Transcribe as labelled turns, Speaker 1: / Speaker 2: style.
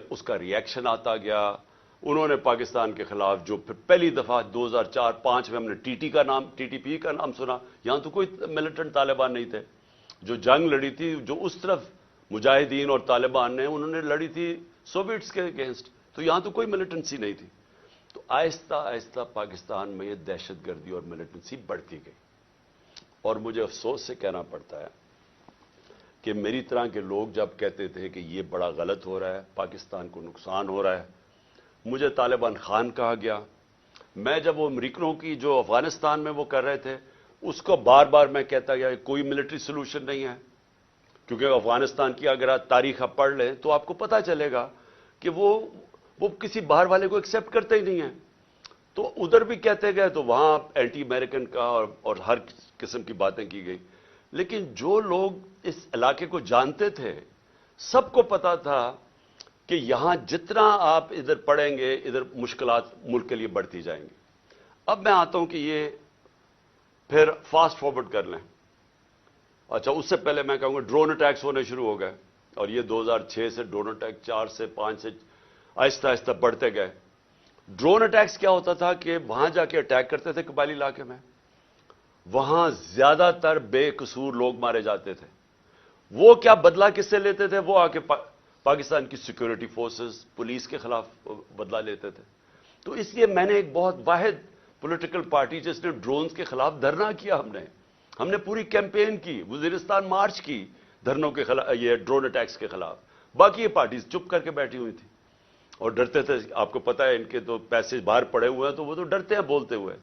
Speaker 1: اس کا ریئیکشن آتا گیا. انہوں نے پاکستان کے خلاف جو پھر پہلی دفعہ 2004-05 میں ہم نے ٹی ٹی پی کا نام سنا. یہاں تو کوئی ملیٹنٹ طالبان نہیں تھے. جو جنگ لڑی تھی جو اس طرف مجاہدین اور طالبان نے انہوں نے لڑی تھی سوویٹس کے اگینسٹ. تو یہاں تو کوئی ملیٹنسی نہیں تھی. تو آہستہ آہستہ پاکستان میں یہ دہشت گردی اور ملیٹنسی بڑھتی گئی. اور مجھے افسوس سے کہنا پڑتا ہے کہ میری طرح کے لوگ جب کہتے تھے کہ یہ بڑا غلط ہو رہا ہے, پاکستان کو نقصان ہو رہا ہے, مجھے طالبان خان کہا گیا. میں جب وہ امریکنوں کی جو افغانستان میں وہ کر رہے تھے اس کو بار بار میں کہتا گیا کوئی ملٹری سولوشن نہیں ہے, کیونکہ افغانستان کی اگر آپ تاریخ آپ پڑھ لیں تو آپ کو پتہ چلے گا کہ وہ کسی باہر والے کو ایکسیپٹ کرتے ہی نہیں ہیں. تو ادھر بھی کہتے گئے تو وہاں اینٹی امریکن کا اور ہر قسم کی باتیں کی گئی. لیکن جو لوگ اس علاقے کو جانتے تھے سب کو پتا تھا کہ یہاں جتنا آپ ادھر پڑھیں گے ادھر مشکلات ملک کے لیے بڑھتی جائیں گی. اب میں آتا ہوں کہ یہ پھر فاسٹ فارورڈ کر لیں. اچھا, اس سے پہلے میں کہوں گا ڈرون اٹیکس ہونے شروع ہو گئے, اور یہ 2006 سے ڈرون اٹیک 4 سے 5 سے آہستہ آہستہ بڑھتے گئے. ڈرون اٹیکس کیا ہوتا تھا کہ وہاں جا کے اٹیک کرتے تھے قبائلی علاقے میں, وہاں زیادہ تر بے قصور لوگ مارے جاتے تھے. وہ کیا بدلہ کس سے لیتے تھے؟ وہ آ کے پاکستان کی سیکورٹی فورسز پولیس کے خلاف بدلہ لیتے تھے. تو اس لیے میں نے ایک بہت واحد پولیٹیکل پارٹی جس نے ڈرونز کے خلاف دھرنا کیا, ہم نے پوری کیمپین کی, وزیرستان مارچ کی دھرنوں کے خلاف, یہ ڈرون اٹیکس کے خلاف. باقی یہ پارٹیز چپ کر کے بیٹھی ہوئی تھی اور ڈرتے تھے. آپ کو پتا ہے ان کے تو پیسے باہر پڑے ہوئے ہیں تو وہ تو ڈرتے ہیں بولتے ہوئے.